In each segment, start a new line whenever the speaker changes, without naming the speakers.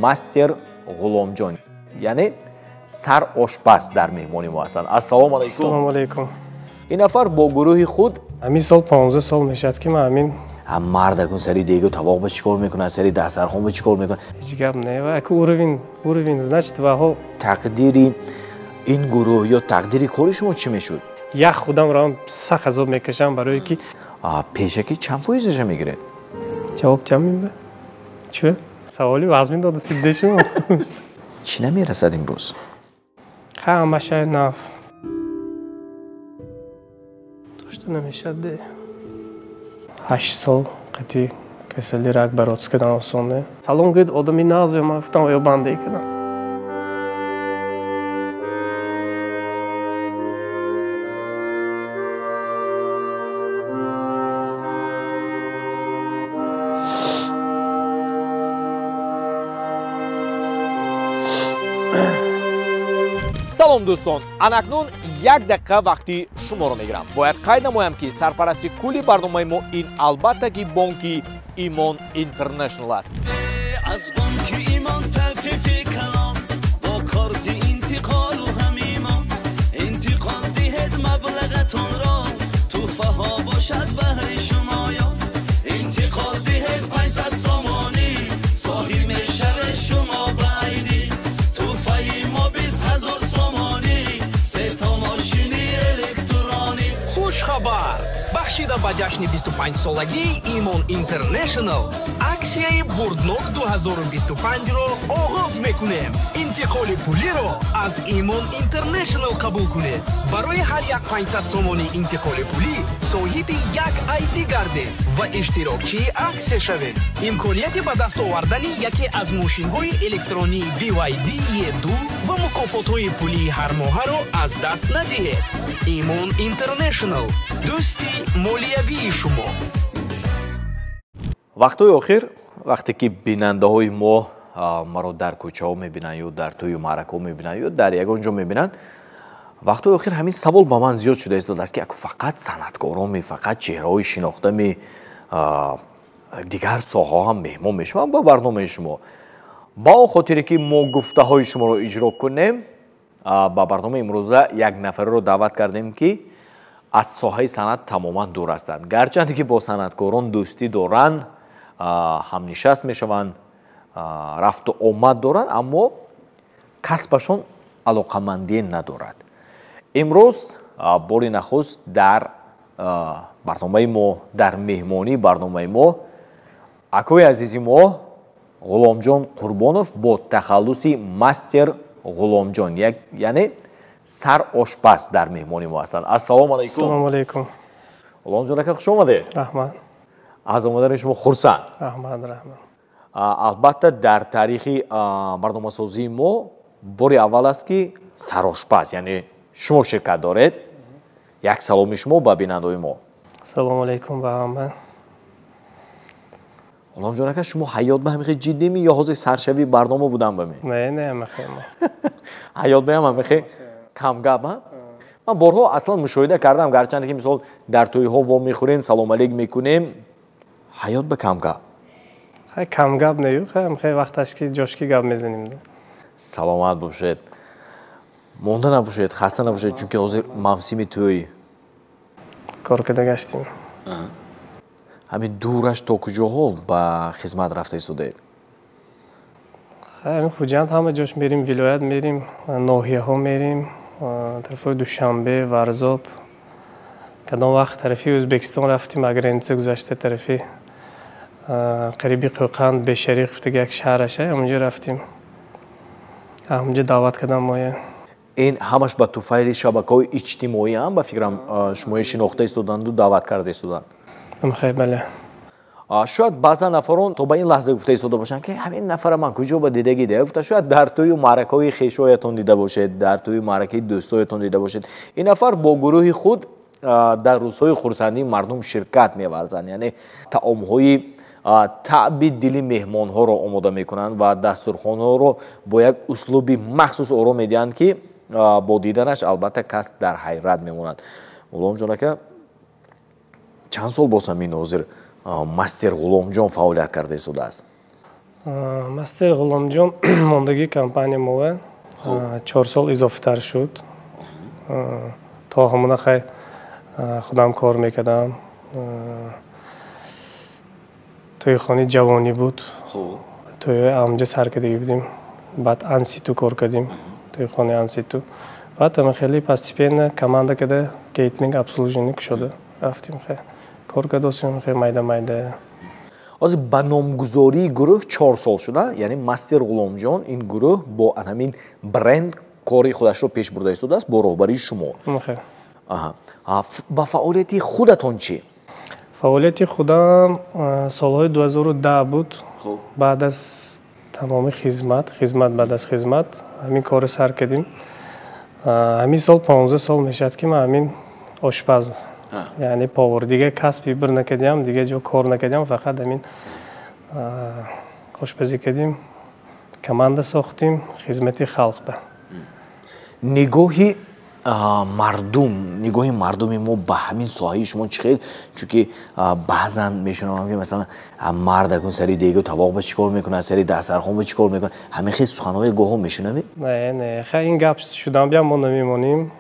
مستر غلامجان، یعنی سر آشپز در مهمانی ما هستند. السلام علیکم.
السلام علیکم.
این نفر با گروه خود
همین سال 15 سال میشد که من همین
مرد سری دیگه طبق به چیکار میکنه، سری دسترخوان به چیکار میکنه.
هیچ گپ نه و اكو уровень значит ва
تقدیری این گروه یا تقدیری کار شما چی میشد؟
یک خودم را سخت عذاب میکشم برای که
پیشکی چند فایزش میگیره؟
جواب چم میده؟ چه؟ سوالی وزمین داده سیده شما
چی نمیرسد امروز؟
همشه ناس داشته نمیشد ده 8 سال قطعی کسلی رک برات کردن آسانه سلام گید آدمی نازوی من گفتم یا بنده کردم
салом дӯстон, анакнун як дақиқа вақти шуморо мегирам. Бояд қайд намоям ки сарпарасти кулли барномаи мо ин албатта ки бонки Имон Интернешнл аст.
از بانک ایمان تخفیف کلام با کارت انتقال و هم ایمان انتقال دهید مبلغتون را توفه ها باشد بهر شما یا انتقال دهید 500 سامانی صاحب میشوه شما بعیدی توفه ما 20,000 سامانی 3 تا ماشینی الکترونی.
خوش خبر бахшида ба ҷашни 25 солагии Имон Интернешнл аксияи бурднок 2025-ро оғоз мекунем. интиқоли пулиро аз Имон Интернешнл қабул кунед. барои ҳар як 500 сомони интиқоли пулӣ соҳиби як ID гардед ва иштирокчии аксия шавед. имконияти ба даст овардани яке аз мошинҳои электронии BYD E2 ва мукофотҳои пулии ҳармоҳаро аз даст надиҳед. Имон Интернешнл дӯсти молиявии шумо.
вақтҳои охир вақте ки бинандаҳои мо маро дар кӯчаҳо мебинанд ё дар тӯю маъракаҳо мебинанд ё дар ягон ҷо мебинанд, вақтҳои охир ҳамин савол ба ман зиёд шуда истодааст ки фақат санъаткороми фақат чеҳраҳои шинохтами дигар соҳаҳо ҳам меҳмон мешаванд ба барномаи шумо. ба он хотире ки мо гуфтаҳои шуморо иҷро кунем, ба барномаи имрӯза як нафареро даъват кардем ки аз соҳаи санъат тамоман дур ҳастанд. гарчанде ки бо санъаткорон дӯстӣ доранд, ҳамнишаст мешаванд, рафту омад доранд, аммо касбашон алоқамандие надорад. имрӯз бори нахуст дар барномаи мо, дар меҳмонии барномаи мо акои азизи мо ғуломҷон Қурбонов бо тахаллуси мастер ғуломҷон, яъне сар ошпаз дар меҳмони мо ҳастанд. ассалому алайкум.
السلام علیکم.
ғуломҷон ака хуш омадед.
رحمت.
аз омадани шумо хурсанд.
رحمت.
албатта дар таърихи барномасозии мо бори аввал аст ки сарошпаз, яъне шумо ширкат доред. як саломи шумо ба бинандаҳои мо.
السلام علیکم به همه.
ғуломҷон ака шумо ҳаёт ба ҳамихе ҷиддими ё ҳозир саршавии барнома будан ба ме?
نه همه
ҳаёт ба ҳамихе камгап. ман борҳо аслан мушоҳида кардам, гарчанде ки мисол дар тӯйҳо во мехӯрем, салом алейк мекунем, ҳаёт ба камгап.
خیلی کم گپ نیو، خیلی وقتش که جاش که گپ میزنیم.
саломат бошед, монда набошед, хаста набошед, чунки ҳозир мавсими тӯй.
کار کرده گشتیم.
ҳамин дураш то куҷоҳо ба хизмат рафта истодаед?
خیلی خوجند همه جاش میریم، ولایت میریم، ناحیه ها میریم، طرف دوشنبه، ورزاب. کدام وقت طرفی ازبکستان رفتیم، اگر انتظار گذاشته طرفی قریبی قوقند به شریق گفته یک شهرشه، اونجا رفتیم. اونجا دعوت کردم مایه.
این همش با توفیل شبکه‌های اجتماعی هم با فکرم شما شناخته استودند و دعوت کرده استودند.
خیلی بله.
شاید بعضا نفران تا به این لحظه گفته ایستاده باشند که همین نفر من کجا با دیدگی دیده، شاید در توی معرکه‌های خویشایتون دیده باشید، در توی معرکه دوستایتون دیده باشید. این نفر با گروه خود در روزهای خرسندی مردم شرکت می‌ورزند، یعنی طعام‌های تعبیر دلی مهمان‌ها را آماده می‌کنند و دسترخوان‌ها را با یک اسلوبی مخصوص آرام می‌دهند که با دیدنش البته کس در حیرت می‌ماند. غلامجان که چند سال باسم این حاضر مستر غلامجان فعالیت کرده شده است؟
мастер ғуломҷон мондагии компания мо 4 сол изофитар шуд. То ҳамона хай худам кор мекардам. توی خانه جوانی بود. توی آمجا سر کردیم بودیم. بعد انسیتو کار کردیم. توی خانه انسیتو. بعد هم خیلی پستیپین کمانده کده کیترینگ ابسولوژنیک شده. رفتیم خیلی کار کردیم خیلی مایده.
از با نامگذاری گروه 4 سال شده. یعنی مستر غلامجان این گروه با همین برند کاری خودش رو پیش برده است با راهبری شما.
خیلی.
با فعالیتی خودتون چی؟
فعالیت خودم سالهای 2010 بود. بعد از تمام خدمت بعد از خدمت همین کار سر کردیم. همین سال 15 سال میشد که من همین آشپز یعنی پاور دیگه کسبی بر نکردیم، دیگه جو کار نکردیم، فقط همین آشپزی کردیم، کمانده ساختیم، خدمت خلق به.
نگاهی مردم ما به همین ساحه شما چخیل؟ چون بعضا میشونم که مثلا مرد اکن سری دیگه طباق به چیکار میکنه، سری دسترخوان به چیکار میکنه، همه خیلی سخنهای گوه میشونم؟
نه خیلی این گپ شدم بیا ما نمیمونیم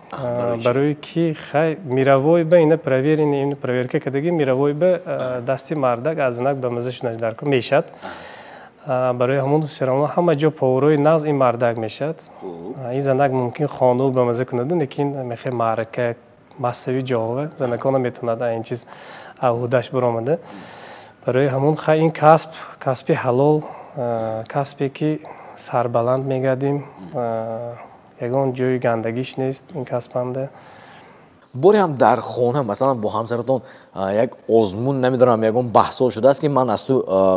برای که خیلی میروای به اینه پرویرین این پرویرکه کدگی میروای به دستی مردک از نک به مزش نجدر کن میشد. برای همون سرانه همه جا پاوروی ناز این مردک میشد. این زنک ممکن خانو به مزه کنه لیکن میخواد معرکه مصوی جاوه زنکانه میتونه این چیز عهودش برآمده. برای همون خیلی این کسبی حلال کسبی که سربلند میگردیم یگان جوی گندگیش نیست این کسبنده.
باری هم در خانه مثلا با همسرتون یک آزمون نمیدارم یکم بحثا شده است که من از تو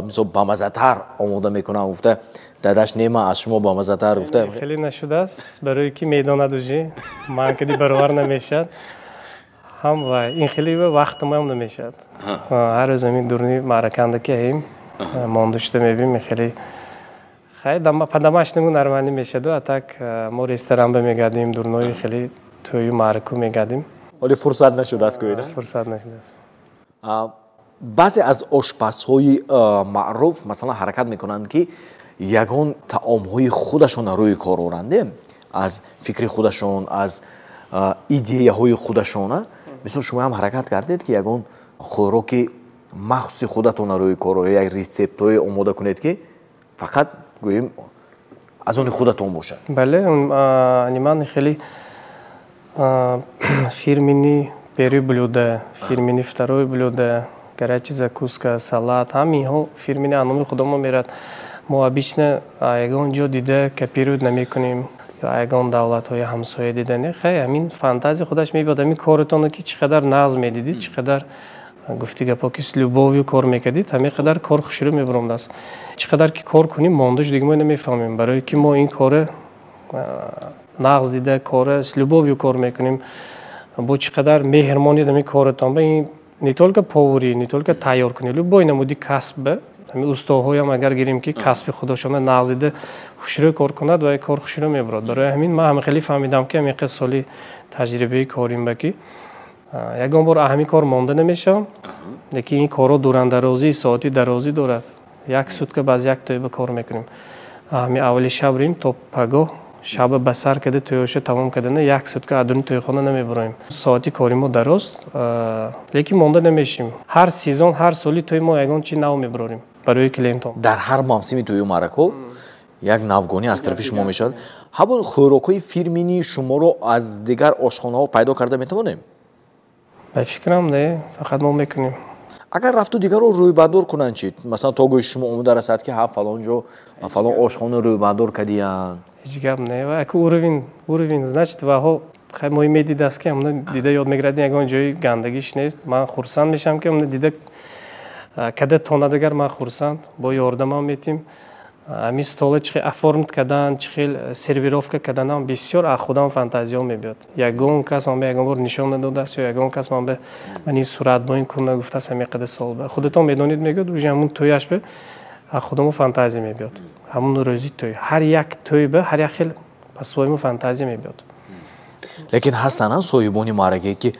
مثلا بامزه‌تر آماده میکنم گفته داداش نیما از شما بامزه‌تر گفته
خیلی نشده است برای که میدان ندوشی من کدی برابر نمیشد هم و این خیلی وقت ما هم نمیشد هر روز همین دورنی معرکنده که هیم ماندوشته میبینیم خیلی پدامش نمون ارمانی میشد و اتاک ما رستوران میگردیم دورنوی خیلی توی معرکو میگردیم.
ولی فرصت نشده است که
فرصت نشده است.
بعضی از آشپزهای معروف مثلا حرکت میکنند که یگان طعامهای خودشون روی کار آورنده از فکر خودشون از ایده های خودشون. مثلا شما هم حرکت کردید که یگان خوراک مخصوص خودتون روی کار یک ریسپت های آماده کنید که فقط گوییم از اون خودتون باشه.
بله من خیلی фирмени первый блюдо, фирмени второе блюдо, горячая закуска, салат, ҳамин фирмени аноми худамон мерад. Мо обычно ягон ҷо дида копируд намекунем, ё ягон давлатҳои ҳамсоя дида не, хай ҳамин фантазия худаш мебиёд. Ҳамин коритоно ки чӣ қадар нағз медидид, чӣ қадар гуфти гапо ки с любовью кор мекардид, ҳамин қадар кор хушрӯ мебаромдаст. Чӣ қадар ки кор кунем мондаш дига мо намефаҳмем, барои ки мо ин коре нағз дида кора с любовью кор мекунем. Бо чӣ қадар меҳрмонӣ дами коритон ба ин не только поварӣ, не только тайёр кунӣ, любой намуди касб ҳамин устоҳоям агар гирем ки касби худошона нағз дида хушрӯ кор кунад ва кор хушрӯ мебарад. Барои ҳамин ман ҳамин хеле фаҳмидам ки ҳамин қад соли таҷрибаи корим ба ки ягон бор ҳамин кор монда намешавам, лекин ин корро дурандарозӣ соати дарозӣ дорад. Як сутка баъз як тӯйба кор мекунем. ҳамин аввали шаб рим то пагоҳ шаба ба сар када тӯёша тамом кардана як сутка адуни тӯйхона намебароем. Соати кори мо дароз, лекин монда намешим. Ҳар сезон, ҳар соли тӯй мо ягон чи нав мебарорем барои клиентон.
Дар ҳар мавсими тӯю маърако як навгонӣ аз тарафи шумо мешавад. ҳамон хӯрокҳои фирмини шуморо аз дигар ошхонаҳо пайдо карда метавонем?
Ба фикрам не, фақат мо мекунем.
Агар рафту дигарро рӯйбардор кунанд чӣ? Масалан то гӯши шумо омода расад ки ҳа фалон ҷо фалон ошхона рӯйбардор кардиянд.
Ҳеҷ гап не. Ва аку уровень значит ваҳо хай мо медидаст ки амна дида ёд мегирадем ягон ҷои гандагиш нест. Ман хурсанд мешам ки амна дида када тонадагар ман хурсанд бо ёрдамам метим. Ҳамин стола чӣ хел оформит кардан, чӣ хел сервировка карданам бисёр аз худам фантазиё мебиёд. Ягон кас ман бе ягон бор нишон надодааст ё ягон кас ман бе ман ин суратбоин кун нагуфтааст ҳамин қадар сол ба. Худатон медонед мегӯяд уҷи ҳамун тӯяш бе аз худамо фантазия мебиёд. ҳамун рӯзи тӯй ҳар як тӯй ба ҳар як хел ба соҳибу фантазия мебиёд.
лекин ҳастанд соҳибони маъракае ки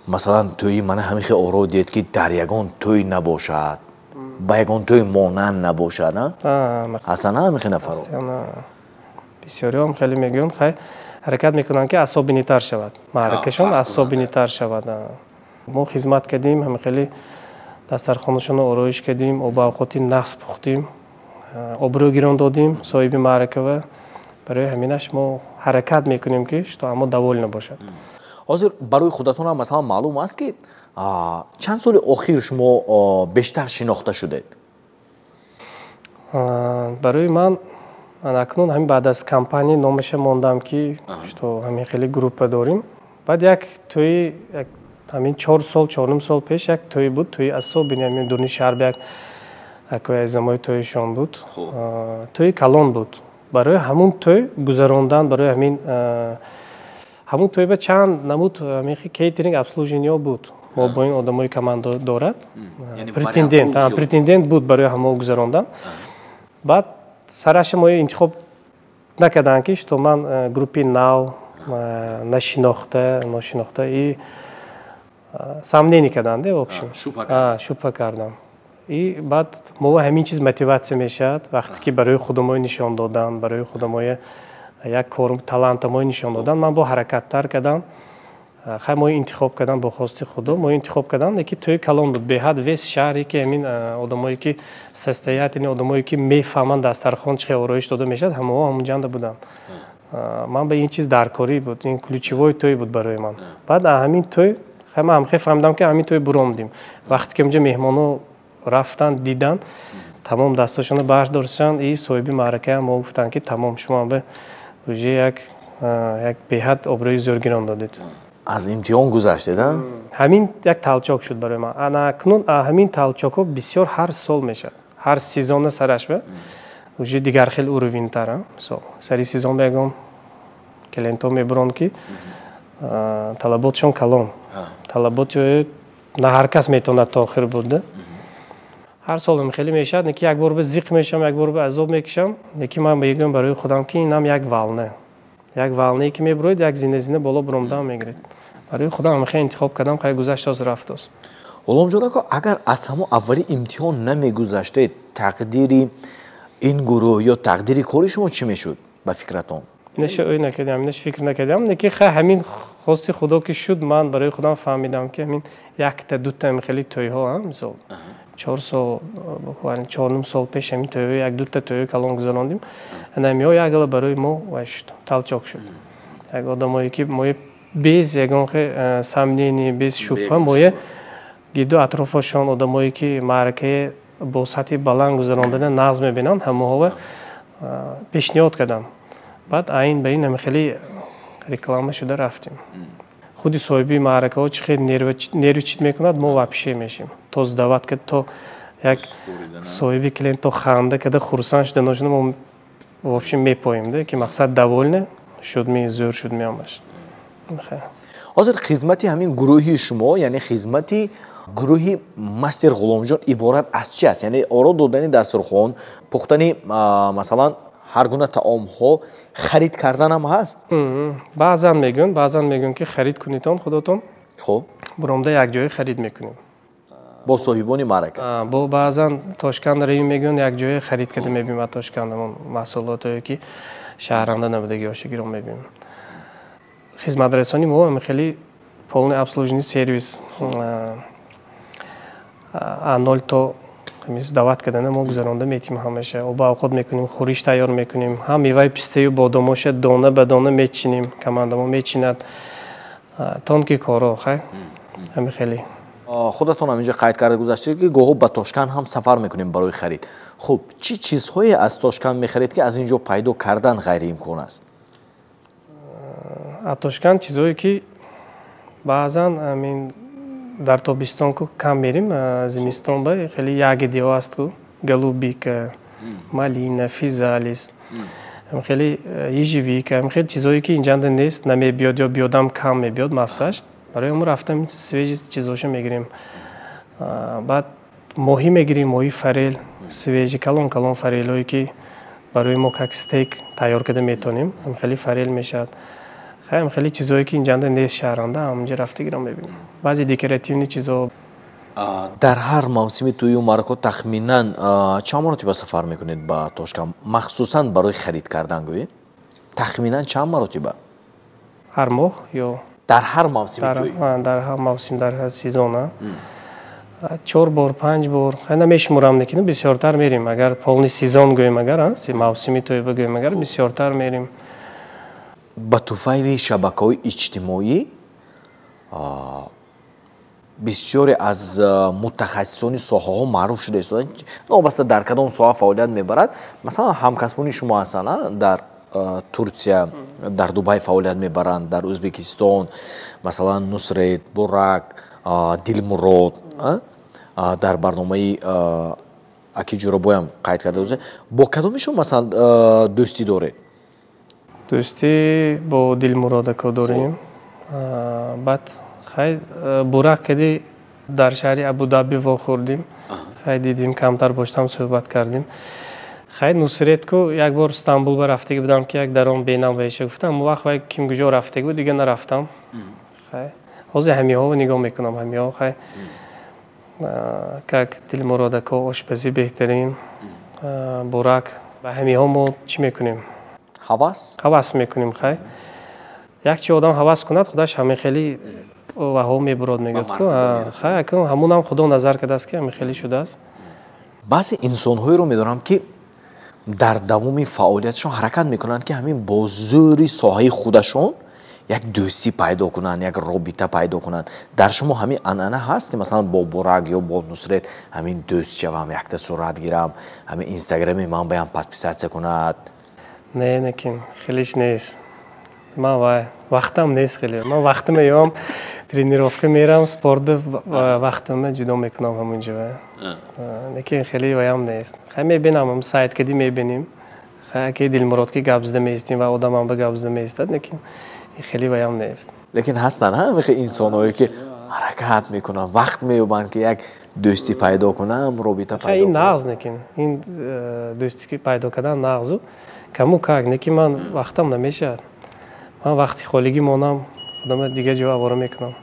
масалан тӯи мана ҳамин хел оро дид ки дар ягон тӯй набошад. ба ягон тӯй монанд набошад. ҳасана ҳамихи нафаро
бисёриҳом хеле мегӯянд хай ҳаракат мекунанд ки асобинитар шавад, маъракашон асобинитар шавад. мо хизмат кардем, ҳама хеле дастархонашонро ороиш кардем, обавқоти нағз пухтем, обрӯ гирон додем соҳиби маъракава. барои ҳаминаш мо ҳаракат мекунем ки што аммо даволна бошад.
ҳозир барои худатон ҳам масалан маълум аст ки чанд соли охир шумо бештар шинохта шудед?
барои ман акнун ҳамин баъд аз кампания номаша мондам ки што ҳамин хеле группа дорем. баъд як тӯи ҳамин 4 сол 4 сол пеш як тӯи буд, тӯи асобини ҳамин дурни шаҳр як акоязамои тӯишон буд, тӯи калон буд. барои ҳамун тӯй гузарондан, барои ҳамун тӯй ба чанд намуд ҳамихи кейтеринг обслуживаниё буд. мо бо ин одамои команда дорад претендент буд барои ҳамо гузарондан. баъд сараша мо интихоб накарданд ки што ман группи нав нашинохта ношинохта и самнени карданд общем шубҳа кардам. и баъд мо ҳамин чиз мотиватсия мешавад вақте ки барои худамои нишон додан, барои худамои як кор талантамои нишон додан. ман бо ҳаракаттар кардам, хай мо интихоб кардам бо хости худо, мо интихоб кардам ки тӯи калон буд беҳад вес шаҳре ки ҳамин одамое ки состоятини одамое ки мефаҳманд дастархон чӣ ороиш дода мешавад ҳамао ҳамунҷанда буданд. ман ба ин чиз даркорӣ буд, ин ключевой тӯй буд барои ман. баъд ҳамин тӯй ман фаҳмидам ки ҳамин тӯй буромдем. вақте ки онҷа меҳмоно рафтан дидан тамом дасташонро бардоштанд и соҳиби маъракаам мо гуфтанд ки тамом шумо ба уже як беҳад обрӯи зӯр гирон додед.
аз имтиҳон гузаштед?
ҳамин як талчок шуд барои ман. анакнун ҳамин талчокҳо бисёр ҳар сол мешавад, ҳар сезона сараш ба уже дигар хел уровинтар. сари сезон ба ягон клиентҳо мебуранд ки талаботшон калон, талаботи на ҳар кас метавонад то охир бурда. ҳар сол хеле мешавад, неки як бор ба зиқ мешам, як бор ба азоб мекишам, неки ман мегӯям барои худам ки инам як валне ки мебуроид, як зина боло буромдан мегиред. барои худам хеле интихоб кардам, хай гузаштоз рафтоз.
ғуломҷон ака, агар аз ҳамон аввали имтиҳон намегузаштед, тақдири ин гурӯҳ ё тақдири кори шумо чӣ мешуд ба фикратон?
Инаш фикр накардам, неки хай ҳамин хости худо ки шуд, ман барои худам фаҳмидам ки ҳамин якта дута хеле тӯйҳо мисол 4 сол буквально 4 сол пеш ҳамин тӯйҳо як дута тӯйҳои калон гузарондем. ҳамиҳо якдала барои мо талчок шуд. як одамое ки мо без ягон самнени, без шубҳа мо гирду атрофашон одамое ки маъракаи бо сатҳи баланд гузарондани нағз мебинанд, ҳамаҳо пешниҳод кардам. баъд айн ба ин хеле реклама шуда рафтем. худи соҳиби маъракаҳо чӣ хел нервичит мекунад, мо вапше мешем. то сдават кард, то як соҳиби клиент то ханда карда хурсанд шуда ношуда мо вообще мепоем ки мақсад даволна шудми зӯр шудми ҳамаш.
ҳозир хизмати ҳамин гурӯҳи шумо, яъне хизмати гурӯҳи мастер ғуломҷон иборат аз чӣ аст? яъне оро додани дастурхон, пухтани масалан ҳар гуна таомҳо, харид кардан ҳам ҳаст?
баъзан мегӯянд ки харид кунитон худотон. хуб, буромда якҷоя харид мекунем
бо соҳибони маърака.
бо баъзан Тошканд равем мегӯянд якҷоя харид карда мебинем. аз Тошканд маҳсулотое ки шаҳранда набудагиҳо гирон мебинем. хизматрасонӣ мо хеле полный обслуживаний сервис А0 то дават кардана мо гузаронда метим ҳамаша. обавқот мекунем, хӯриш тайёр мекунем, ҳам меваи пистаю бодомоша дона ба дона мечинем, командамо мечинад тонки коро. ҳами хеле
худатон ҳаминҷа қайд карда гузаштед ки гоҳо ба Тошканд ҳам сафар мекунем барои харид. хуб, чӣ чизҳое аз Тошканд мехаред ки аз ин ҷо пайдо кардан ғайриимкон аст?
аз Тошканд чизое ки баъзан ҳамин дар тобистон ку кам мерим, зимистон ба хеле ягидиҳо аст ку голубика, малина, физалис, хеле ежевика, хеле чизое ки инҷанда нест, намебиёд ё биёдам кам мебиёд массаж. барои мо рафтам свежи чизошо мегирем. баъд моҳӣ мегирем, моҳи форел свежи, калон форелҳое ки барои мо как стейк тайёр карда метонем, хеле форел мешавад. хеле чизое ки инҷанда нест шаҳранда, ҳамунҷа рафта гирон мебинем. баъзе декоративни чизо
дар ҳар мавсими тӯю маракот тахминан чанд маротиба сафар мекунед ба Тошкент, махсусан барои харид кардан гӯӣ? Тахминан чанд маротиба?
ҳар моҳ ё
дар ҳар мавсими тӯй?
дар ҳар мавсим, дар ҳар сезон 4 бор 5 бор намешумурам, лекин бисёртар мерим. Агар полни сезон гӯем, агар мавсими тӯй бигӯем, агар бисёртар мерим.
ба туфайли шабакаҳои иҷтимоӣ бисёре аз мутахассисони соҳаҳо маъруф шуда истоданд, новобаста дар кадом соҳа фаъолият мебарад. Масалан ҳамкасбони шумо ҳастанд, дар Турсия, дар Дубай фаъолият мебаранд, дар Ӯзбекистон, масалан Нусрет, Бурак, Дилмурод, дар барномаи Аки Ҷурабоям қайд карда буда. Бо кадомишон масалан дӯстӣ доред?
Дӯстӣ бо Дилмурод ака дорем. Баъд Бурак кади дар шаҳри Абу-Даби вохӯрдим. Дидим камтар боштам суҳбат кардим. Нусрет ку як бор Стамбул ба рафтага будам ки як даром бенам вайша гуфтам. Вақт вай ким куҷо рафтага буд, дига нарафтам. ҳозир ҳамиҳо нигоҳ мекунам. Ҳамиҳо как Дилмурод ака ошпазӣ беҳтарин, Бурак ва ҳамиҳо мо чӣ мекунем? ҳавас мекунем. Як чи одам ҳавас кунад, худаш ҳамин хели ваҳо мебурод мегӯяд ку ҳамунам худо назар кардааст ки ҳамин хели шудааст.
баъзе инсонҳоеро медонам ки дар давоми фаъолиятшон ҳаракат мекунанд ки ҳамин бо зӯри соҳаи худашон як дӯстӣ пайдо кунанд, як робита пайдо кунанд. Дар шумо ҳамин анъана ҳаст ки масалан бо Бурак ё бо Нусрет ҳамин дӯст шавам, якта сурат гирам, ҳамин инстаграми ман баям подписатсия кунад?
Не, лекин хелиш нест. Ман вақтам нест хеле. Ман вақти меёвам тренировка мерам, спортда вақтамна ҷудо мекунам ҳамунҷа. Лекин хеле ваям нест. Мебинам сайт кади мебинем. Ки Дилмурод ки гап зада меистем ва одамам ба гап зада меистад, лекин хеле ваям нест.
Лекин ҳастанд ҳамихе инсонҳое ки ҳаракат мекунанд, вақт меёбанд ки як дӯстӣ пайдо кунам, робита пайдо кунам.
Ин нағз, лекин ин дӯстӣ ки пайдо кардан нағзу каму как, лекин ман вақтам намешавад. Ман вақти холигӣ монам, одама дига ҷо авора мекунам.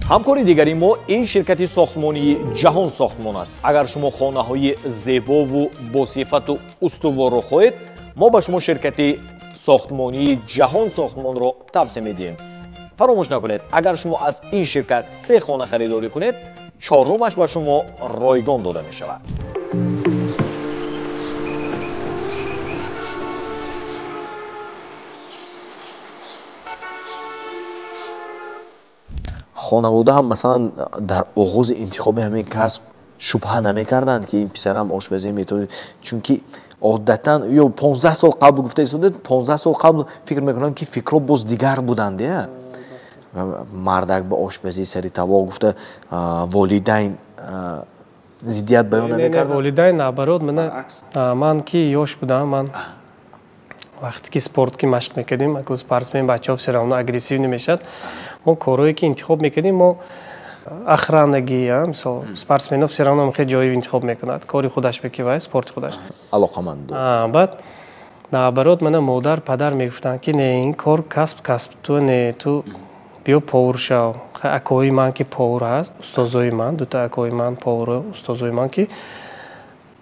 ҳамкори дигари мо ин ширкати сохтмонии Ҷаҳон Сохтмон аст. Агар шумо хонаҳои зебову босифату устуворро хоҳед, мо ба шумо ширкати сохтмонии Ҷаҳон Сохтмонро тавсия медиҳем. фаромӯш накунед, агар шумо аз ин ширкат 3 хона харидорӣ кунед, 4-умаш ба шумо ройгон дода мешавад. хонавода ҳам масалан дар оғози интихоби ҳамин касб шубҳа намекарданд ки ин писарам ошпазӣ метавонад, чунки одатан ё 15 сол қабл гуфта истодед, 15 сол қабл фикр мекунам ки фикрҳо боз дигар буданд. мардак ба ошпазӣ сари тавоқ гуфта, волидайн зиддият баён намекарданд.
Волидайн наоборот, ман ки ёш будам, ман вақте ки спорт ки машқ мекардем, аку спортсмен бачаҳо все равно агрессивӣ мешавад. мо корое ки интихоб мекардем, мо охранагӣ, мисол спортсменов все равно хеле ҷои интихоб мекунад, кори худаш бекивай, спорти худаш
алоқаманд.
баъд наоборот мана модар падар мегуфтанд ки не, ин кор касб ту не, ту биё повур шав. Акои ман ки повур ҳаст, устозои ман, дута акои ман повуру устозои ман, ки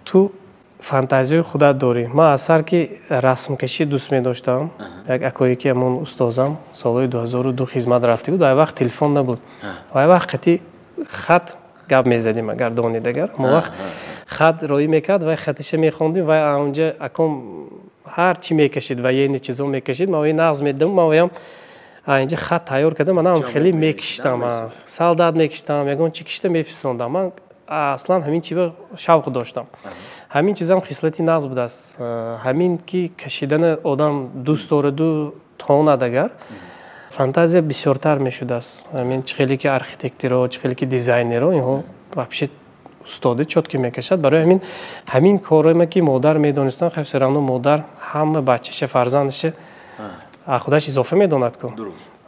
ту фантазияи худат дорӣ. Ман аз сар ки расмкашӣ дӯст медоштам. Як акое ки ҳамон устозам солҳои 2002 хизмат рафта буд, ай вақт телефон набуд. Ай вақт қати хат гап мезадем, агар донед, агар мо вақт хат роӣ мекард, вай хатиша мехондем, вай онҷа аком ҳар чӣ мекашид, ва яне чизо мекашид, ман ваи нағз медидам, ман ваям инҷа хат тайёр кардам, манам хеле мекиштам, солдат мекиштам, ягон чӣ кишта мефисондам. Ман аслан ҳамин чиза шавқ доштам. ҳамин чизам хислати нағз будааст. ҳамин ки кашидани одам дӯст дораду тоонад, агар фантазия бисёртар мешудааст. ҳамин чӣ хеле ки архитекторо, чӣ хеле ки дизайнеро, инҳо вообще устоди чотки мекашад. барои ҳамин корема ки модар медонистанд, хай все равно модар ҳама бачаша, фарзандаша худаш изофа медонад ку.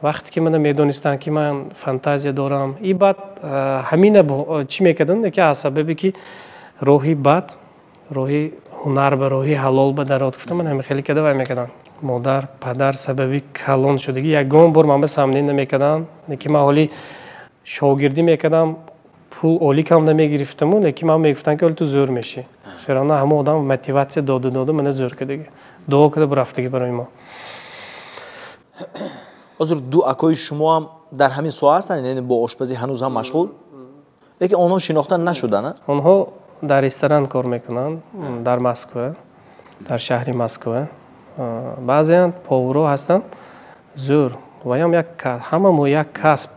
вақте ки мана медонистанд ки ман фантазия дорам, и баъд ҳамина чӣ мекарданд ки аз сабаби ки роҳи бад, роҳи ҳунар ба роҳи ҳалол ба дарот гуфтам, ман ҳамин хеле када вай мекардам. модар падар сабаби калон шудагӣ ягон бор ман ба самнӣ намекардам, ки ман ҳоли шогирдӣ мекардам, пул оликам намегирифтаму, лекин ман мегуфтан ки оли ту зӯр мешӣ. Серана ҳама одам мотиватсия доду мана зӯр кардиги. Дуо када бурафтаги барои мо.
ҳозир ду акои шумо ҳам дар ҳамин соҳа ҳастанд, яъне бо ошпазӣ ҳанӯз ҳам машғул? лекин онҳо шинохта нашуданд?
Онҳо дар ресторан кор мекунанд, дар Москва, дар шаҳри Москва. Баъзеан повуро ҳастанд, зӯр. Ва ҳамамо як касб,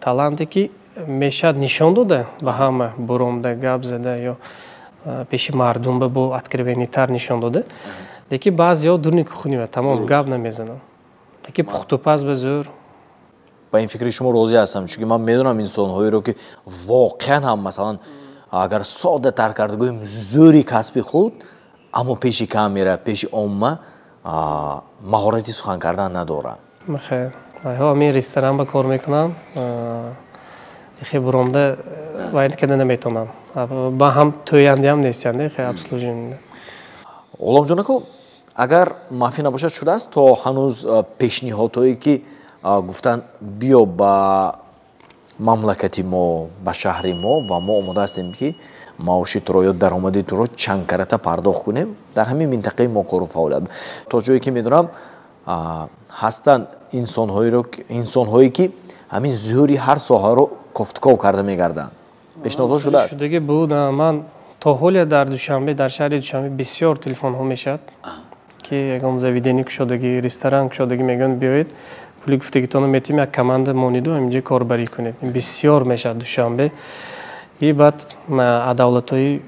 таланте ки мешад нишон дода ба ҳама, буромда, гап зада ё пеши мардум бо откровенитар нишон дода. Лекин баъзеҳо дурни кухонива, тамом гап намезананд. лекин пухтупаз ба зӯр.
ба ин фикри шумо розӣ ҳастам, чунки ман медонам инсонҳоеро ки воқеан ҳам масалан агар соддатар карда гӯем зӯри касби худ, аммо пеши камера, пеши омма маҳорати сухан кардан надоранд.
Хайр, ҳамин ресторан ба кор мекунам. Хе буромда вайд када наметонам. Ба ҳам тӯянда ҳам нестанд, хе обслуживание.
ғуломҷон ако, агар маъфӣ набошад шудааст то ҳанӯз пешниҳодҳое ки гуфтанд биё ба мамлакати мо, ба шаҳри мо ва мо омода ҳастем ки маоши туро ё даромади туро чанд карата пардохт кунем дар ҳамин минтақаи мо кору фаъолият. То ҷое ки медонам ҳастанд инсонҳое ки ҳамин зӯри ҳар соҳаро кофтков карда мегарданд. пешниҳодҳо шудааст?
Шудаги буд. Ман то ҳоле дар Душанбе, дар шаҳри Душанбе бисёр телефонҳо мешад ки ягон заведени кушодаги, ресторан кушодаги мегӯянд биёед, пули гуфтагитонро метиҳем, як команда мониду ҳаминҷо корбарӣ кунед. Бисёр мешад Душанбе. И баъд адавлатҳои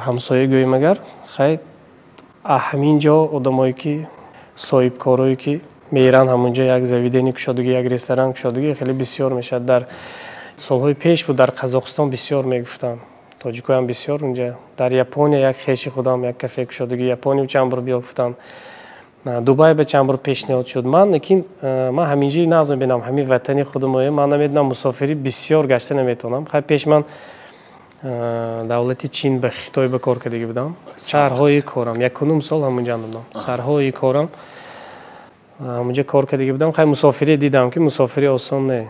ҳамсоя гӯем агар хай ҳаминҷо одамое ки соҳибкорое ки меранд ҳамунҷо як заведени кушодаги, як ресторан кушодаги хеле бисёр мешад. Дар солҳои пеш буд дар Қазоқистон бисёр мегуфтанд. Тоҷикоям бисёр унҷа. Дар Япония як хеши худам як кафе кушодаги Япония чанд бор биё гуфтанд. Дубай ба чанд бор пешниҳод шуд. Лекин ман ҳаминҷои нағз мебинам, ҳамин ватани худмоя. Ман намедонам мусофирӣ бисёр гашта наметавонам. Хай пеш ман давлати Чин ба Хитой ба кор кардагӣ будам. Сарҳои корам 1 сол ҳамунҷа будам. Сарҳои корам ҳамунҷа кор кардагӣ будам. Хай мусофирӣ дидам ки мусофирӣ осон не.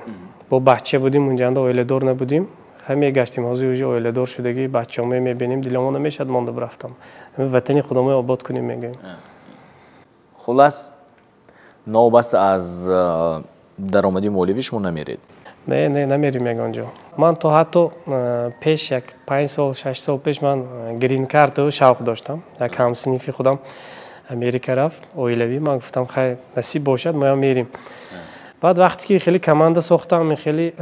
Бо бача будим унҷа, оиладор набудим. Мегаштим, ҳозир уже оиладор шудагӣ, бачаҳомо мебинем, диламо намешад монда бирафтам. Ватани худамои обод кунем мегӯем.
хулас новбаста аз даромади молиявӣ шумо намеред?
Не, намерим ягон ҷо. Ман то ҳатто пеш як 5 сол 6 сол пеш ман грин карту шавқ доштам. Як ҳамсинифи худам Америка рафт, оилавӣ. Ман гуфтам хай насиб бошад мо ҳам мерим. баъд вақте ки хеле команда сохтам, хеле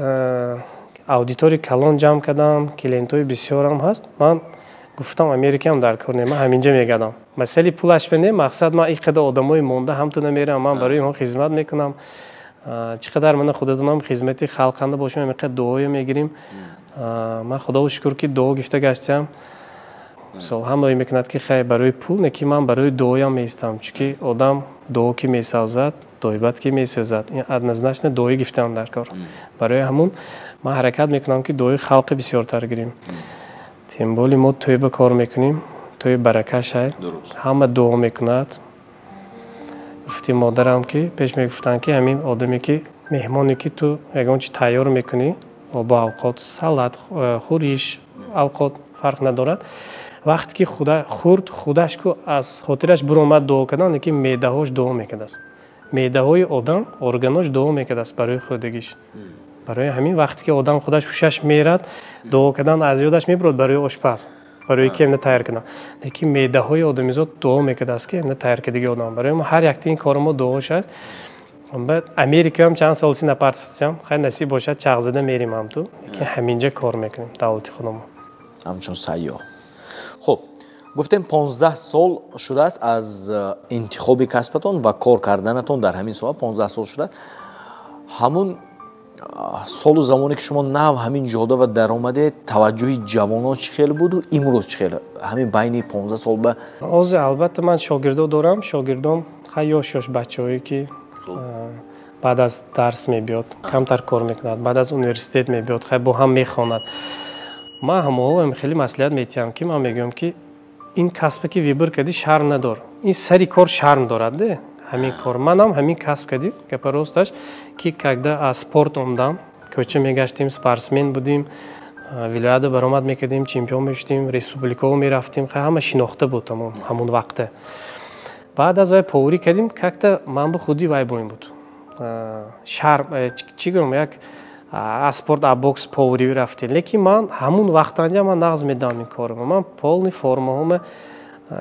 аудитории калон ҷамъ кардам, клиентҳои бисёрам ҳаст, ман гуфтам Америкаам дар кор не, ман ҳаминҷа мегардам. Масъали пулаш не, мақсад ман ин қадар одамои монда ҳамту намерам, ман барои онҳо хизмат мекунам. чӣ қадар мана худодонам хизмати халқанда бошам, ин қадар дуоё мегирем. ман худоро шукр ки дуо гирифта гаштам. мисол ҳамаи мекунад ки хай барои пул, не ки ман барои дуоям меистам, чунки одам дуо ки месавзад, доибат ки месозад. ин однозначно дуои гирифтам дар кор. барои ҳамун ман ҳаракат мекунам ки дуои халқи бисёртар гирем. тем боли мо тӯй ба кор мекунем, тӯи барака шай. ҳама дуо мекунад. гуфти модарам ки пеш мегуфтанд ки ҳамин одаме ки меҳмоне ки ту ягон чи тайёр мекунӣ, обу авқот, салат, хӯриш, авқот фарқ надорад. вақте ки хурд худаш ку аз хотираш буромад дуо кардан, лекин меъдаҳош дуо мекардааст. меъдаҳои одам органош дуо мекардааст барои худагиш. барои ҳамин вақте ки одам худаш ҳушаш мерад, дуо кардан аз ёдаш мебурад барои ошпаз, барои ки амна тайёр кардан. лекин меъдаҳои одамизод дуо мекардааст ки амна тайёр кардаги одам. барои мо ҳар якти ин кори мо дуо шад. баъд Америкаам чанд сол син апартсам, хай насиб бошад чағзада мерим ҳамту, лекин ҳаминҷа кор мекунем давлати худамон.
ҳамчун сайёҳ. хуб, гуфтем 15 сол шудааст аз интихоби касбатон ва кор карданатон дар ҳамин соҳа 15 сол шудааст. ҳамун солу замоне ки шумо нав ҳамин ҷода ва даромаде таваҷҷӯҳи ҷавонон чӣ хел буду, имрӯз чӣ хел? ҳамин байни 15 сол ба
ҳозир албатта ман шогирдо дорам. шогирдон хай ёш бачаҳое ки баъд аз дарс мебиёд, камтар кор мекунад, баъд аз университет мебиёд, хай бо ҳам мехонад. ман ҳамаҳоам хеле маслиҳат метиҳам ки ман мегӯям ки ин касбе ки вибр кардӣ шарм надор. ин сари кор шарм дорад де. ҳамин кор манам ҳамин касб кардӣ, гапа росташ ки когда аз спорт омдам, کوچه میگشتیم، سپارسمن بودیم، ولایت برآمد میکردیم، چمپیون میشدیم، ریسپوبلیکا میرفتیم، همه شناخته بود تمام همون وقته. بعد از وای پوری کردیم که من به خودی وای بایم بود شهر چی گفتم یک اسپورت بوکس پوری رفتیم، لیکن من همون وقت انجام من نقض میدم این کارو. من پولنی فرمام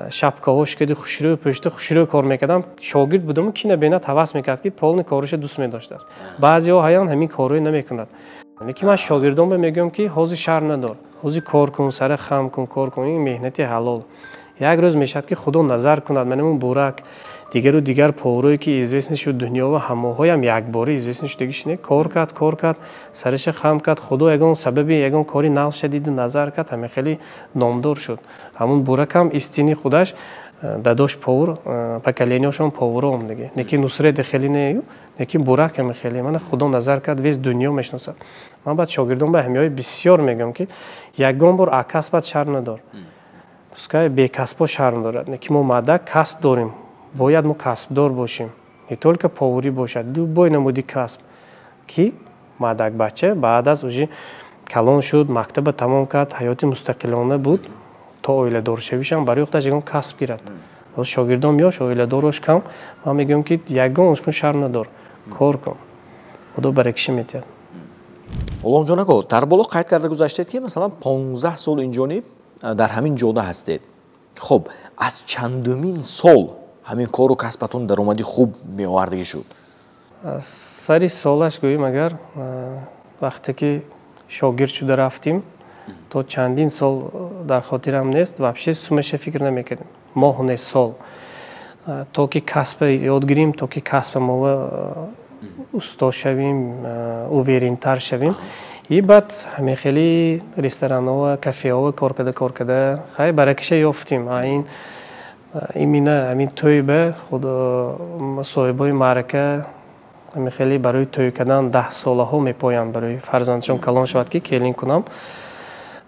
شبکه‌هاش کردی خوشرو پشت خوشرو کار میکردم. شاگرد بودم که نبینه حواس میکرد که پولنی کارش دوست می‌داشت است. بعضی‌ها هیان همین کارو نمیکنند. لیکن من شاگردام به میگم که حوزه شهر ندار، حوزه کار کن، سر خام کن، کار کن، این مهنتی حلال. یک روز میشد که خدا نظر کند منمون بورک دیگر و دیگر پوروی که ایزویسن شد دنیا و همه هم یک باری ایزویسن شد دیگه کار کرد سرش خام کرد. خدا یگان سببی یگان کاری نقل شدید نظر کرد همه خیلی نامدار شد. همون بورک هم استینی خودش داداش پور پکلینیاشون پورم دیگه نکی نصرت خیلی نه نکی بورک هم خیلی من خدا نظر کرد ویز دنیا میشناسد. من بعد شاگردام به همیای بسیار میگم که یگان بار عکس بعد شر ندار که به کسب شرم دارد. نکی ما ماده کسب داریم، باید ما کسب دار باشیم، نه طور که پاوری باشد. دو بای نمودی کسب کی مادک بچه بعد از اوجی کلان شد، مکتب تمام کرد، حیات مستقلانه بود تا اویله دار شویشم برای وقتش یگان کسب گیرد. از شاگردام یاش اویله داروش کم من میگم که یگان ازکن شرم ندار، کار کن، خدا برکشی میتید.
غلام جان آقا در بالا قید کرده گذاشتید که مثلا 15 سال اینجانی در همین جاده هستید. خب از چندمین سال همین کار و کسبتون درآمدی خوب میآوردگی شد؟
از سری سالش گوییم اگر وقتی که شاگرد شده رفتیم تا چندین سال در خاطرم نیست وابشه سومش فکر نمیکردیم. ماه نه سال تا که کسب یاد گیریم، تا که کسب ما استا شویم، اوورینتر شویم. ای بعد همه خیلی رستوران ها و کافه ها کار کرده خیلی برکش یافتیم. همین توی به خود صاحبای معرکه همین خیلی برای توی کردن 10 ساله ها میپایم برای فرزندشون کلان شود که کلین کنم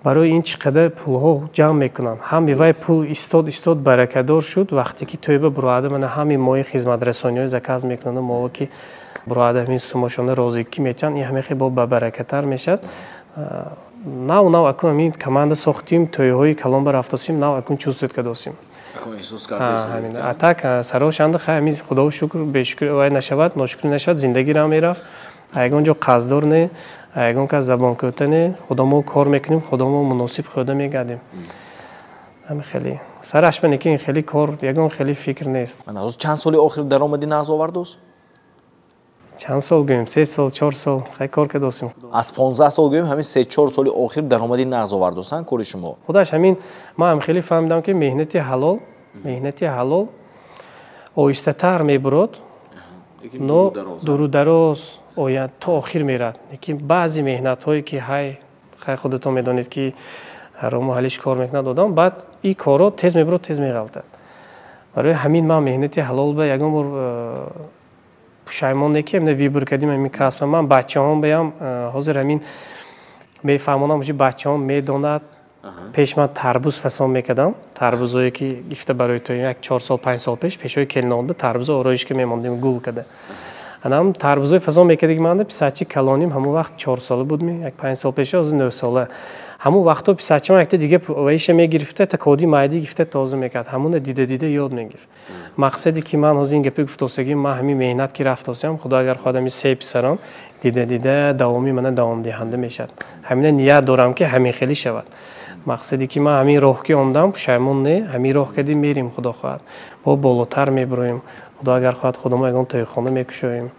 برای این چقدر پول ها جمع میکنن. همین وای پول استاد برکه دار شد وقتی که توی به براده من همین مای خدمت رسانی های زکاز میکنن ما که براده همین سماشانه رازی کی میتن این همه خیلی با برکه تر میشد. نه اکنون همین کمانده ساختیم توی های کلان بر افتاسیم نه اکنون چوستید که داشتیم. همین اتاق سراش اند خیلی خدا شکر به شکر وای نشود ناشکری نشود زندگی را میرفت. اگه جو قصدار نه اگه که زبان کردن خدا ما کار میکنیم خدا ما مناسب خدا میگردیم. همین خیلی سرش بنه که این خیلی کار یگان خیلی فکر نیست.
من از چند سال آخر درآمدی نقض آورد است؟
چند سال گویم 3 سال 4 سال خیلی کار که داشتیم.
از 15 سال گویم همین 3 4 سال آخر درآمدی نقض آورد است کار شما.
خودش همین ما هم خیلی فهمیدم که مهنتی حلال آیسته تر میبرد نو دور و دراز آید تا آخر میرد. لیکن بعضی مهنت هایی که خیلی خودتون میدونید که حرام و حلیش کار میکنه دادم بعد این کارا تیز میبرد تیز میغلطد. برای همین ما مهنتی حلال به یگان بار پشیمان نکیم نه ویبر کردیم همین کسب. من بچه هم بیام حاضر همین میفهمونم که بچه هم میداند پیش من تربوز فسان میکردم. تربوزایی که گفته برای تو یک 4 سال 5 سال پیشوی کلنانده تربوز آرایش که میماندیم گول کرده. انام تربوزای فسان میکردیم من پیساچی کلانیم همون وقت 4 ساله بود یک 5 سال پیش از 9 ساله همون وقتا پیساچی من یک دیگه وایش میگرفته تا کودی مایدی گفته تازه میکرد همون دیده یاد میگرفت. مقصدی که من از این گپی گفتم من همین مهنت که رفتم خدا اگر خودم سه پسرم دیده داومی من دوام دهنده میشد. همین نیت دارم که همین خیلی شود. مقصدی که من همین راه که اومدم پشیمون نه همین راه کردیم میریم خدا خواهد با بالاتر میبریم. خدا اگر خواهد خودمون یگان توی خانه میکشیم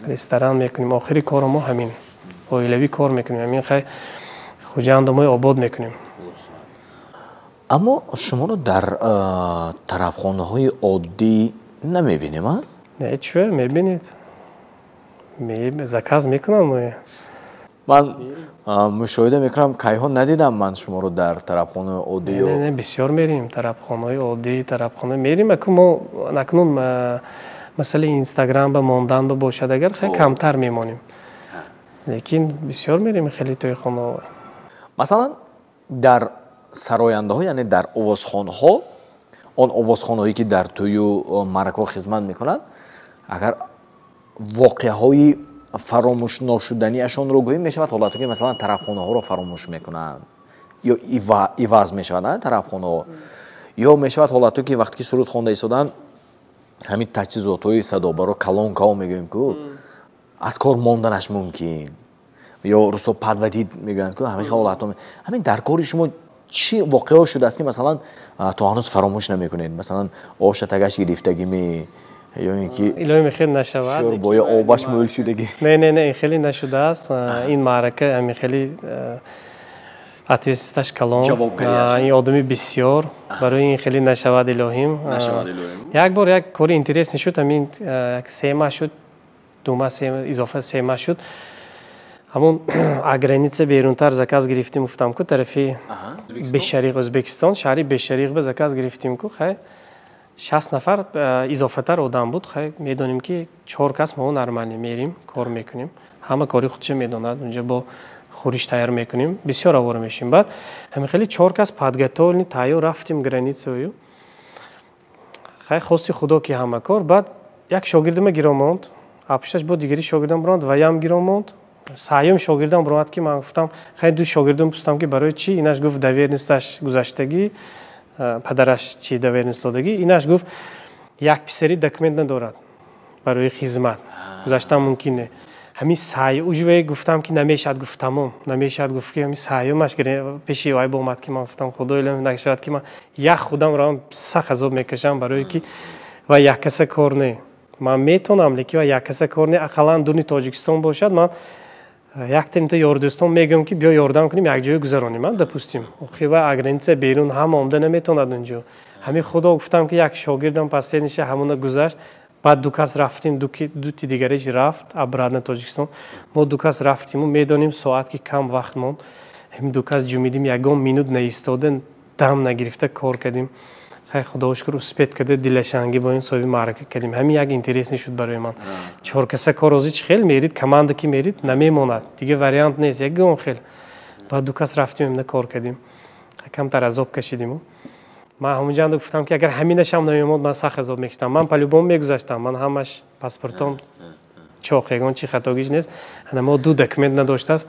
رستوران میکنیم آخری کار ما همین اویلوی کار میکنیم همین خیلی خوجندمای آباد میکنیم.
اما شما رو در طرفخانه های عادی نمیبینیم ها؟
نه چه میبینید زکاز میکنم.
من مشاهده میکنم کایهان ندیدم من شما رو در طرفخانه عادی.
نه بسیار میریم طرفخانه های عادی طرفخانه میریم. اکنون مثلا اینستاگرام با ماندن باشد اگر خیلی کمتر میمانیم لیکن بسیار میریم خیلی توی خانه.
مثلا در سراینده ها یعنی در آوازخانه ها آن آوازخانه هایی که در توی مرکه خدمت میکنند اگر واقعه های фаромӯш ношуданиашонро гӯем мешавад ҳолате ки масалан тарабхонаҳоро фаромӯш мекунанд ё иваз мешавад тарабхонаҳо ё мешавад ҳолато ки вақте ки суруд хонда истодан ҳамин таҷҳизотҳои садобаро калонкао мегӯем ку аз кор монданаш мумкин ё русо падвадид мегӯянд ку ҳамин ҳолатҳо ҳамин дар кори шумо чӣ воқео шудааст ки масалан то ҳанӯз фаромӯш намекунед масалан ошатагаш гирифтагиме ё ин ки
илоҳи мехел нашавад
шӯрбои обаш мӯл шудагӣ
не ин хеле нашудааст ин маърака ҳамин хеле ответственносташ калон ин одами бисёр барои ин хеле нашавад илоҳим як бор як кори интересне шуд ҳамин сема шуд дума изофа сема шуд ҳамун аграница берунтар заказ гирифтим гуфтам ку тарафи бешариқ ӯзбекистон шаҳри бешариқ ба заказ гирифтим ку хай 60 нафар изофатар одам буд хай медонем ки 4 кас мо нормалӣ мерим кор мекунем ҳама кори худша медонад унҷа бо хӯриш тайёр мекунем бисёр авора мешим баъд ҳамин хеле 4 кас подготовлени тайёр рафтим границаю хай хости худо ки ҳама кор баъд як шогирдима гиро монд апушташ бо дигери шогирдам биронд ва ям гиро монд саюм шогирдам биромад ки ман гуфтам хай ду шогирдам пурсидам ки барои чӣ инаш гуфт доверенносташ гузаштагӣ падараш чи доверенность додагӣ инаш гуфт як писари документ надорад барои хизмат гузаштан мумкин не ҳамин саи уҷве гуфтам ки намешавад гуфт тамом намешавад гуфт ки ҳамин саюмаш пеши вай бомад ки ман гуфтам худо илм нашавад ки ман як худамро сахт азоб мекашам барои ки ва як каса кор не ман метонам лекин ва як каса кор не ақаллан дуни тоҷикистон бошад ман як тимта ёрдӯстон мегӯям ки биё ёрдам кунем якҷоя гузаронем допустим ва аграница берун ҳама омда наметавонад унҷо ҳамин худо гуфтам ки як шогирдам пасениша ҳамона гузашт баъд ду кас рафтим дути дигараш рафт обратно тоҷикистон мо ду кас рафтиму медонем соат ки кам вақт монд ҳамин ду кас ҷумидим ягон минут наистода дам нагирифта кор кардем хай худо шукр успеҳ карда дилашангӣ бо ин соҳиби маърака кардем ҳамин як интересне шуд барои ман 4 каса корози чи хел мерид команда ки мерид намемонад дига вариант нест ягон хел баъд ду кас рафтим имна кор кардем камтар азоб кашидиму ман ҳамунҷанда гуфтам ки агар ҳаминашам намемонд ман сахт азоб мекашидам ман палюбом мегузаштам ман ҳамаш паспортом чоқ ягон чи хатогиш нест мо ду документ надоштааст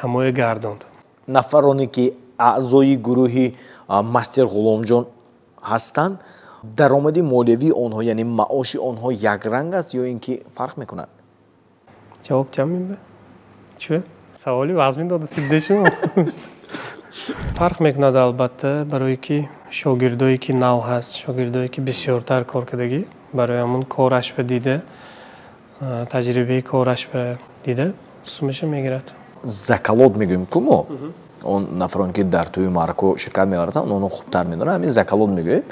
ҳамоя гардонд
нафароне ки аъзои гурӯҳи мастер ғуломҷон ҳастанд даромади молиявии онҳо яъне маоши онҳо якранг аст ё ин ки фарқ мекунад
ҷавоб чам меда чӯ саволи вазмин дода сидде шумо фарқ мекунад албатта барое ки шогирдое ки нав ҳаст шогирдое ки бисёртар кор кардагӣ барои ҳамун кораш ба дида таҷрибаи кораш ба дида сумаша мегирад
закалот мегӯем ку мо он нафароне ки дар тӯи маърако ширкат мебаранд онҳо хубтар медонанд ҳамин закалот мегӯем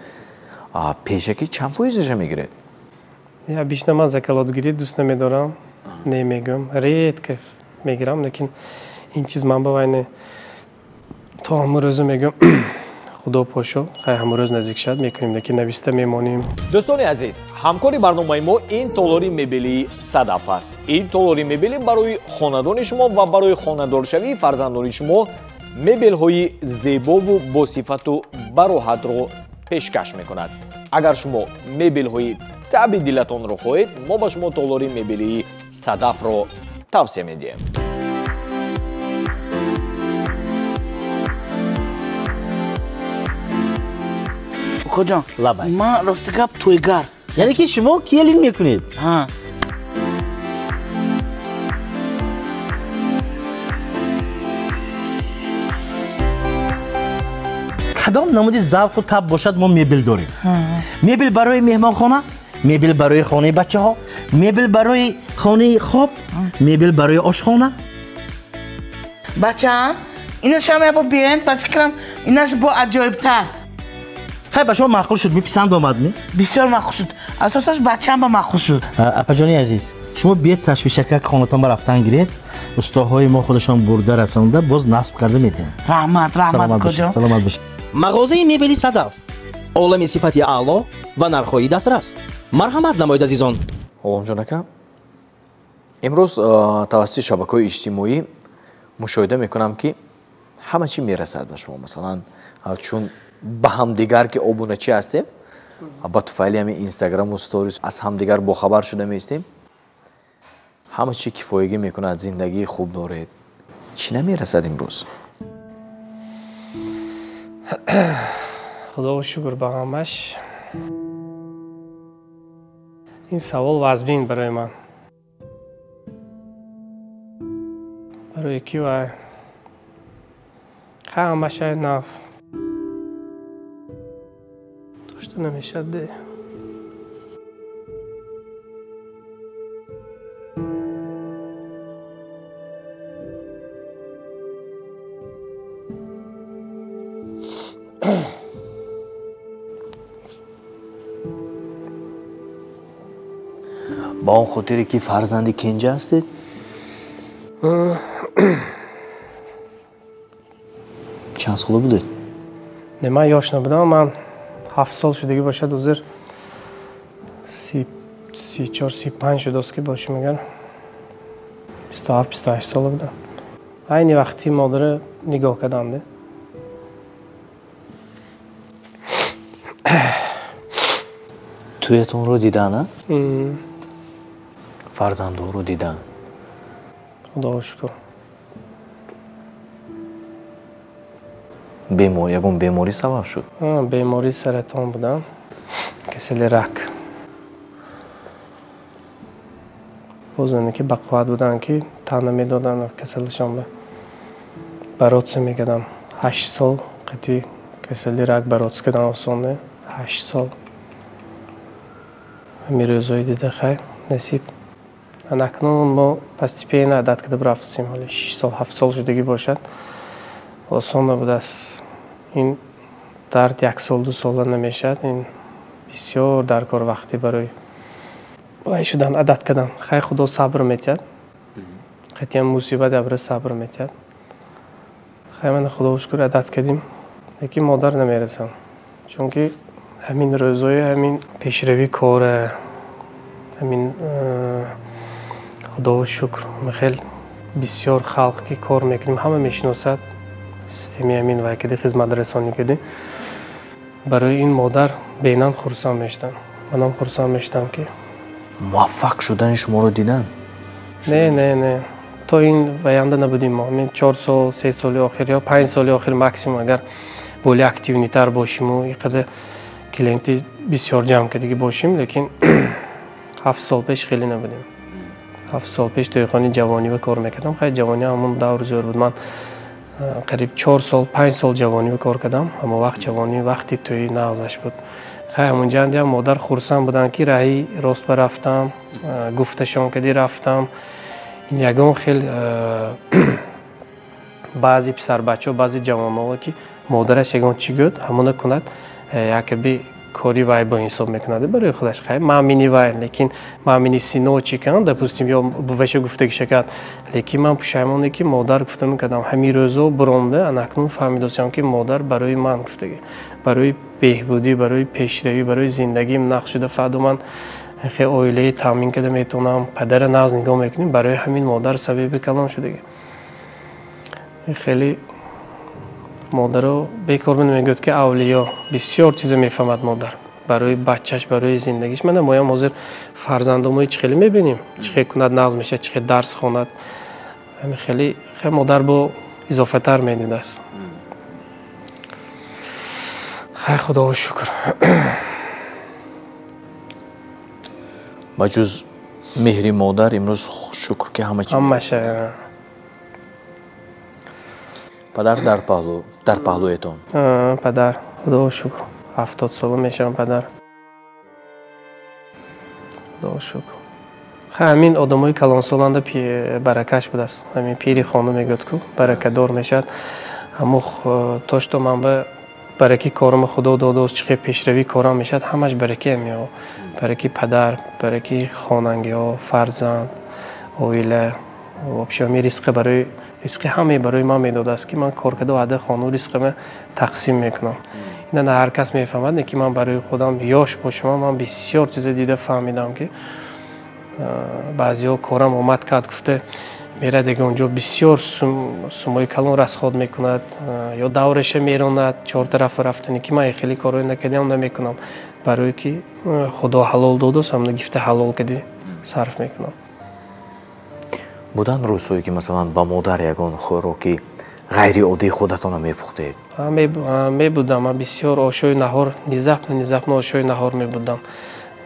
пешакӣ чанд фоизаша мегиред
бишна ман закалотгирӣ дӯст намедорам немегӯям редка мегирам лекин ин чиз ман ба вайне то ҳамун рӯза мегӯям худо пошо хай ҳамун рӯз наздик шад мекунем лекин нависта мемонем
дӯстони азиз ҳамкори барномаи мо ин толори мебелии садаф аст ин толори мебелӣ барои хонадони шумо ва барои хонадоршавии фарзандони шумо мебелҳои зебову босифату бароҳатро пешкаш мекунад агар шумо мебелҳои таъби дилатонро хоҳед мо ба шумо толори мебелии садафро тавсия медиҳем
Коҷон, ман рости гап тӯйгар.
Яъне ки шумо киелин мекунед?
Ҳа.
Кадом намуди завқу таб бошад мо мебел дорем. Мебел барои меҳмонхона, мебел барои хонаи бачаҳо, мебел барои хонаи хоб, мебел барои ошхона.
Бачаам, инаш ҳам ябо биёянд ба фикрам инаш бо аҷоибтар.
хай ба шумо маъқул шуд меписанд омад не
бисёр маъқул шуд асосаш бачаам ба маъқул шуд
апаҷони азиз шумо биед ташвишака хонатон ба рафтан гиред устоҳои мо худашон бурда расонда боз насб карда метиҳанд
раҳмат коҷон
саломат бошед
мағозаи мебели садаф олами сифати аъло ва нархҳои дастрас марҳамат намоед азизон
ғуломҷон ака имрӯз тавассути шабакаҳои иҷтимоӣ мушоҳида мекунам ки ҳама чӣ мерасад ба шумо масалан чун ба ҳамдигар ки обуначӣ ҳастем ба туфайли ҳамин инстаграму сторис аз ҳамдигар бохабар шуда меистем همه چی کفایگی میکند، زندگی خوب دارید، چی نمیرسد امروز؟
خدا و شکر به همش. این سوال وزبین برای من. برای کی وای؟ همه شاید نقص داشته نمیشه ده.
با اون خاطری که فرزندی کنجا هستید؟ چند ساله بودید؟
نه من یاش نبودم، من 7 سال شدگی باشد حضور 34-35 شده است که باشیم اگر 27-28 ساله بودم. اینی وقتی مادر نگاه کردم ده.
تویتون رو دیدن نه؟ فرزندو رو دیدن؟
خدا شکر.
بیماری، یکون بیماری سبب شد؟
بیماری سرطان بودم، کسل رک. بازنده که بقوت بودن که تنه میدادن کسلشان به براتس میکردم. 8 سال قطعی کسل رک براتس کردن آسانه. 8 سال همین روزایی دیده خیر نصیب. اکنون ما پستیپین عدد کده برفتیم، حالی 6 سال 7 سال شدگی باشد آسان نبود است. این درد 1 سال 2 سال نمیشد. این بسیار درکار وقتی برای وای شدن عدد کردن. خیلی خدا صبر میتید، خیلی هم مصیبت ابر صبر میتید. خیلی من خدا شکر عدد کردیم، لیکن مادر نمیرسم، چون که همین روزای همین پیشروی کار، همین خدا شکر خیلی بسیار خلق که کار میکنیم همه میشناسد سیستمی همین و که خدمت رسانی کردیم. برای این مادر بینن خرسان میشدن، منم خرسان میشدم که
موفق شدن شما رو دیدن؟
نه تا این وینده نبودیم ما. همین 4 سال 3 سال آخر یا 5 سال آخر مکسیموم اگر بولی اکتیونی تر باشیم و اینقدر کلینتی بسیار جمع کردگی باشیم، لیکن 7 سال پیش خیلی نبودیم. 7 سال پیش توی خانه جوانی و کار میکردم. خیلی جوانی همون دور زور بود. من قریب 4 سال 5 سال جوانی و کار کردم، اما وقت جوانی وقتی توی نغزش بود. خیلی همونجا هم مادر خرسان بودن که راهی راست برفتم، گفتشان کردی رفتم. این یکم خیلی بعضی پسر بچه و بعضی جوان ها که مادرش یکم چی گفت همون کند، یکی بی کاری وای با حساب میکنه برای خودش. خیلی مامینی وای، لیکن مامینی سینو چی کن دپوستیم یا بوشه گفته که شکر، لیکن من پشیمونی که مادر گفته میکردم همین روزا برونده انکنون فهمیدم که مادر برای من گفته، برای بهبودی، برای پیشروی، برای زندگیم نقش شده. فقط من خیلی اویله تامین کرده میتونم پدر ناز نگاه میکنیم، برای همین مادر سبب کلام شده. خیلی مادر رو بیکار میگوید که اولیا بسیار چیز میفهمد مادر برای بچهش، برای زندگیش. من ما حاضر فرزندامو هیچ خیلی میبینیم چه کند ناز میشه، چه درس خواند. همین خیلی مادر با اضافه تر میدید است. خیلی خدا و شکر.
بجز مهری مادر امروز شکر که همه چی
همشه.
پدر در پهلویتون؟
پدر خدا و شکر 70 ساله میشم. پدر خدا و شکر. همین آدمای کلان سالانده برکش بود است. همین پیری خانم میگفت که برکه دار میشد. اما تاشت من به برکه کارم خدا داده است، چه پیشروی کارم میشد همش برکه میاد. برکه پدر، برکه خاننگی ها، فرزند، اویله و بشامی رزق برای رزق همه برای من میداده است که من کار کرده و عده خانو رزق من تقسیم میکنم. این نه هر کس میفهمد، نه که من برای خودم یاش باشم. من بسیار چیز دیده فهمیدم که بعضیا کارم اومد کرد گفته میره دیگه اونجا بسیار سمای کلان رسخاد میکند یا دورش میروند 4 طرف رفتنی که من خیلی کارو نکردم نمیکنم، برای که خدا حلال داده است، همون گفته حلال کردی صرف میکنم.
будан рӯзҳое ки масалан ба модар ягон хӯроки ғайриоддии худатона мепухтед?
Мебудам. Ман бисёр ошои наҳор низапна ошои наҳор мебудам.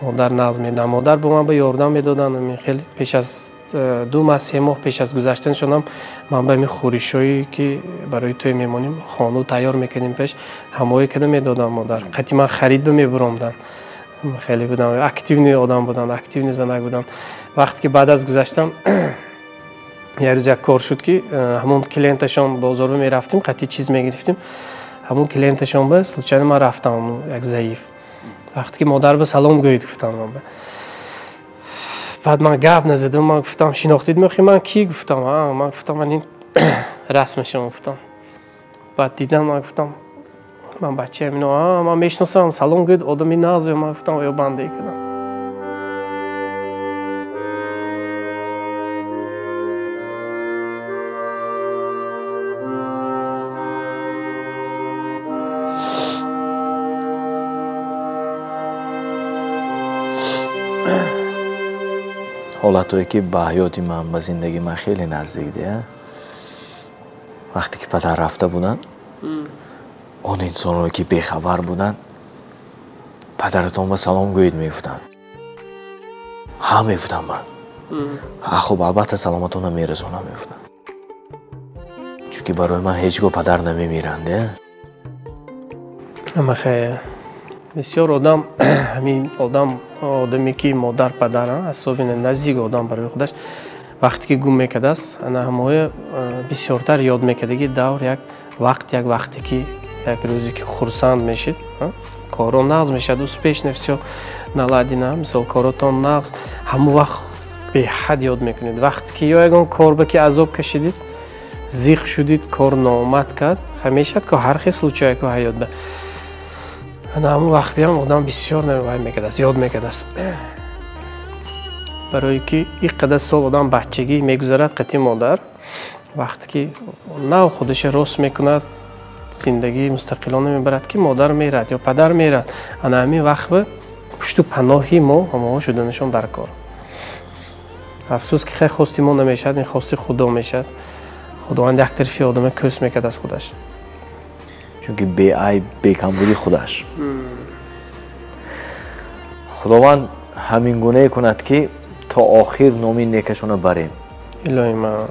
модар нағз медам. Модар ба ман ба ёрдам медоданд. Хеле пеш аз 2 маҳ 3 моҳ пеш аз гузаштаншонам ман ба ин хӯришҳое ки барои той мемонем хону тайёр мекардем пеш ҳамоҳӣ карда медодам модар. қати ман харидба мебуромданд. хеле будам активни одам буданд, активни занак буданд. вақте ки баъд аз гузаштам як рӯз як кор шуд ки ҳамон клиенташон бозорба мерафтим, қати чиз мегирифтим. ҳамон клиенташон ба случайно ман рафтам як заиф. вақте ки модар ба салом гӯед гуфтам ман баъд ман гап назадам. ман гуфтам шинохтид мехи ман ки? гуфтам ман гуфтам ман ин расмашон гуфтам. баъд дидам ман гуфтам ман бачаам ино ман мешиносам салом гӯед одами нағз. ман гуфтам ё бандае кардам.
ҳолатое ки ба ҳаёти ман ба зиндагии ман хеле наздик дия. вақте ки падар рафта буданд он инсонҳое ки бехабар буданд падаратон ба салом гӯед мегуфтанд. ҳа мегуфтам ман. хуб албатта саломатона мерасонам мегуфтам. чунки барои ман ҳеҷ гоҳ падар намемиранд.
ама хайр бисёр одам ҳамин одаме ки модар падар асоби наздик одам барои худаш вақте ки гум мекардааст ана ҳамоҳе бисёртар ёд мекардаги давр як вақте ки як рӯзе ки хурсанд мешид коро нағз мешад успешно всё наладина мисол коротон нағз ҳамон вақт беҳад ёд мекунед. вақте ки ё ягон корба ки азоб кашидед зиқ шудид кор ноомад кард ҳамешад ки ҳар хел случае ки ҳаёт ба ана ҳамон вақт биям одам бисёр мекардааст ёд мекардааст. барое ки ин қадар сол одам бачагӣ мегузарад қати модар вақте ки нав худаша рост мекунад зиндагии мустақилона мебарад ки модар мерад ё падар мерад ана ҳамин вақт ба пушту паноҳи мо ҳамоҳо шуданашон дар кор. афсус ки хай хости мо намешад ин хости худо мешад. худованд як тарафи одама кӯс мекард аз худаш
чунки беайб бекамбуди худаш. худованд ҳамин гунае кунад ки то охир номи некашона барем.
илоҳи ман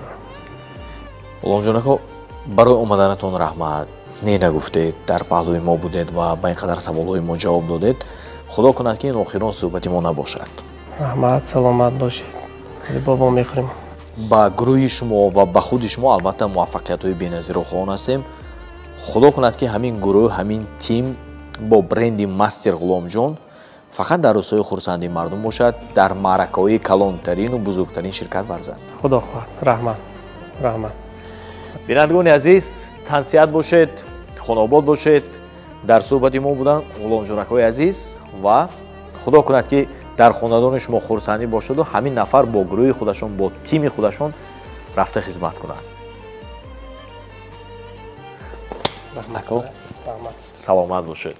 ғуломҷонако барои омаданатон раҳмат. не нагуфтед дар паҳлӯи мо будед ва ба ин қадар саволҳои мо ҷавоб додед. худо кунад ки ин охирон суҳбати мо набошад.
раҳмат саломат бошед. бобо мехӯрем.
ба гурӯҳи шумо ва ба худи шумо албатта муваффақиятҳои беназиру хоҳон ҳастем. худо кунад ки ҳамин гурӯҳ ҳамин тим бо бренди мастер ғуломҷон фақат дар рӯзҳои хурсанди мардум бошад дар маъракаҳои калонтарину бузургтарин ширкат варзад.
худо хоҳад. раҳмат.
бинандагони азиз тансиҳат бошед, хонобод бошед. дар суҳбати мо буданд ғуломҷонакҳои азиз ва худо кунад ки дар хонадони шумо хурсандӣ бошаду ҳамин нафар бо гурӯҳи худашон бо тими худашон рафта хизмат кунанд. саломат бошед.